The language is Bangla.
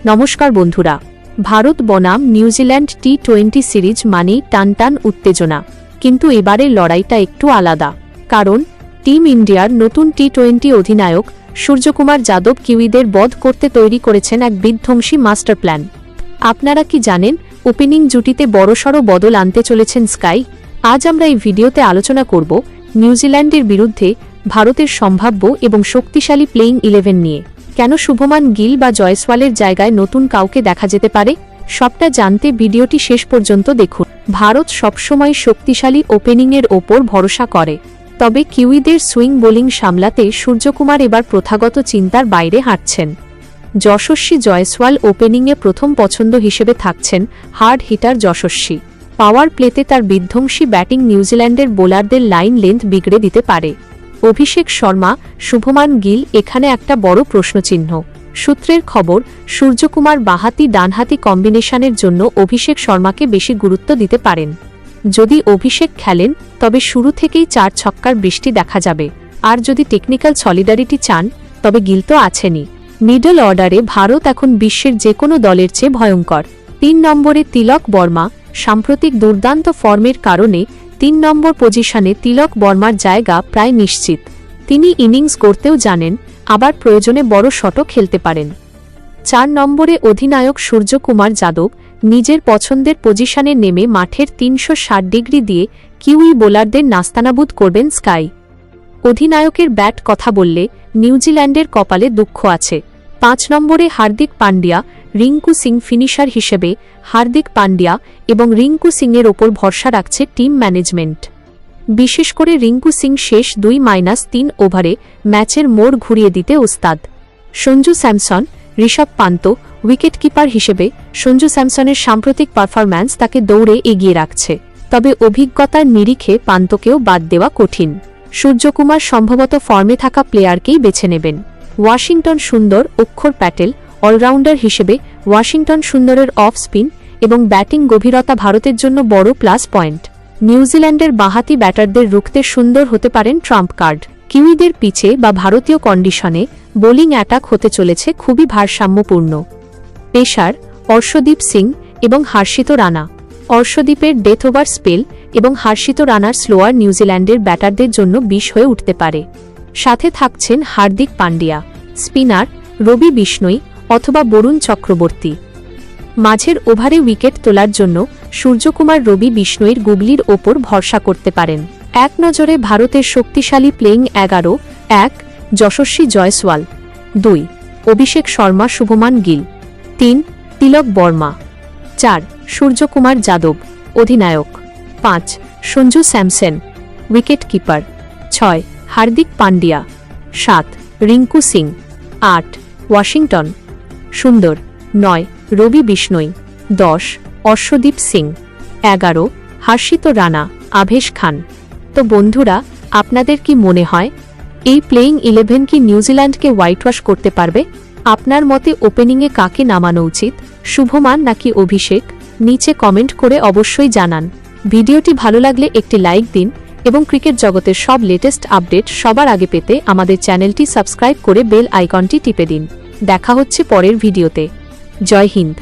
নমস্কার বন্ধুরা। ভারত বনাম নিউজিল্যান্ড টি-20 সিরিজ মানেই টানটান উত্তেজনা, কিন্তু এবারের লড়াইটা একটু আলাদা। কারণ টিম ইন্ডিয়ার নতুন টি-20 অধিনায়ক সূর্যকুমার যাদব কিউইদের বধ করতে তৈরি করেছেন এক বিধ্বংসী মাস্টার প্ল্যান। আপনারা কি জানেন ওপেনিং জুটিতে বড়সড় বদল আনতে চলেছেন স্কাই? আজ আমরা এই ভিডিওতে আলোচনা করব নিউজিল্যান্ডের বিরুদ্ধে ভারতের সম্ভাব্য এবং শক্তিশালী প্লেইং 11 নিয়ে। কেন শুভমান গিল বা জয়সওয়ালের জায়গায় নতুন কাউকে দেখা যেতে পারে, সবটা জানতে ভিডিওটি শেষ পর্যন্ত দেখুন। ভারত সবসময় শক্তিশালী ওপেনিংয়ের ওপর ভরসা করে, তবে কিউইদের সুইং বোলিং সামলাতে সূর্যকুমার এবার প্রথাগত চিন্তার বাইরে হাঁটছেন। যশস্বী জয়সওয়াল ওপেনিংয়ে প্রথম পছন্দ হিসেবে থাকছেন। হার্ড হিটার যশস্বী পাওয়ার প্লেতে তার বিধ্বংসী ব্যাটিং নিউজিল্যান্ডের বোলারদের লাইন লেন্থ বিগড়ে দিতে পারে। অভিষেক শর্মা, শুভমান গিল এখানে একটা বড় প্রশ্নচিহ্ন। সূত্রের খবর, সূর্যকুমার বাঁহাতি ডানহাতি কম্বিনেশনের জন্য অভিষেক শর্মাকে বেশি গুরুত্ব দিতে পারেন। যদি অভিষেক খেলেন তবে শুরু থেকেই 4 ছক্কার বৃষ্টি দেখা যাবে, আর যদি টেকনিক্যাল সলিডারিটি চান তবে গিল তো আছেনই। মিডল অর্ডারে ভারত এখন বিশ্বের যে কোনো দলের চেয়ে ভয়ঙ্কর। 3 নম্বরে তিলক বর্মা সাম্প্রতিক দুর্দান্ত ফর্মের কারণে 3 নম্বর পজিশনে তিলক বর্মার জায়গা প্রায় নিশ্চিত। তিনি ইনিংস গড়তেও জানেন, আবার প্রয়োজনে বড় শটও খেলতে পারেন। 4 নম্বরে অধিনায়ক সূর্যকুমার যাদব নিজের পছন্দের পজিশনে নেমে মাঠের 360 ডিগ্রি দিয়ে কিউই বোলারদের নাস্তানাবুদ করবেন স্কাই। অধিনায়কের ব্যাট কথা বললে নিউজিল্যান্ডের কপালে দুঃখ আছে। 5 নম্বরে হার্দিক পান্ডিয়া, রিঙ্কু সিং ফিনিশার হিসেবে হার্দিক পান্ডিয়া এবং রিঙ্কু সিংয়ের ওপর ভরসা রাখছে টিম ম্যানেজমেন্ট। বিশেষ করে রিঙ্কু সিং শেষ 2-3 ওভারে ম্যাচের মোড় ঘুরিয়ে দিতে ওস্তাদ। Sanju Samson, Rishabh Pant wicket keeper হিসেবে সঞ্জু স্যামসনের সাম্প্রতিক পারফরম্যান্স তাকে দৌড়ে এগিয়ে রাখছে, তবে অভিজ্ঞতার নিরিখে পান্তকেও বাদ দেওয়া কঠিন। সূর্যকুমার সম্ভবত ফর্মে থাকা প্লেয়ারকেই বেছে নেবেন। ওয়াশিংটন সুন্দর, অক্ষর প্যাটেল অলরাউন্ডার হিসেবে ওয়াশিংটন সুন্দরের অফ স্পিন এবং ব্যাটিং গভীরতা ভারতের জন্য বড় প্লাস পয়েন্ট। নিউজিল্যান্ডের বাঁহাতি ব্যাটারদের রুখতে সুন্দর হতে পারেন ট্রাম্প কার্ড। কিউইদের পিচে বা ভারতীয় কন্ডিশনে বোলিং অ্যাটাক হতে চলেছে খুবই ভারসাম্যপূর্ণ। পেসার অর্শদীপ সিং এবং হর্ষিত রানা। অর্শদীপের ডেথ ওভার স্পেল এবং হর্ষিত রানার স্লোয়ার নিউজিল্যান্ডের ব্যাটারদের জন্য বিষ হয়ে উঠতে পারে। সাথে থাকছেন হার্দিক পান্ডিয়া, স্পিনার রবি বিষ্ণই অথবা বরুণ চক্রবর্তী। মাঝের ওভারে উইকেট তোলার জন্য সূর্যকুমার রবি বিষ্ণইর গুগলির ওপর ভরসা করতে পারেন। এক নজরে ভারতের শক্তিশালী প্লেইং 11: 1 যশস্বী জয়সওয়াল, 2 অভিষেক শর্মা শুভমান গিল, 3 তিলক বর্মা, 4 সূর্যকুমার যাদব অধিনায়ক, 5 Sanju Samson wicket keeper, 6 Hardik Pandya, 7 Rinku Singh, 8 Washington সুন্দর, 9 রবি বিষ্ণই, 10 অর্শদীপ সিং, 11 হর্ষিত রানা, আভেশ খান। তো বন্ধুরা, আপনাদের কি মনে হয় এই প্লেইং 11 কি নিউজিল্যান্ডকে হোয়াইটওয়াশ করতে পারবে? আপনার মতে ওপেনিংয়ে কাকে নামানো উচিত, শুভমান নাকি অভিষেক? নিচে কমেন্ট করে অবশ্যই জানান। ভিডিওটি ভালো লাগলে একটি লাইক দিন এবং ক্রিকেট জগতের সব লেটেস্ট আপডেট সবার আগে পেতে আমাদের চ্যানেলটি সাবস্ক্রাইব করে বেল আইকনটি টিপে দিন। দেখা হচ্ছে পরের ভিডিওতে। জয় হিন্দ।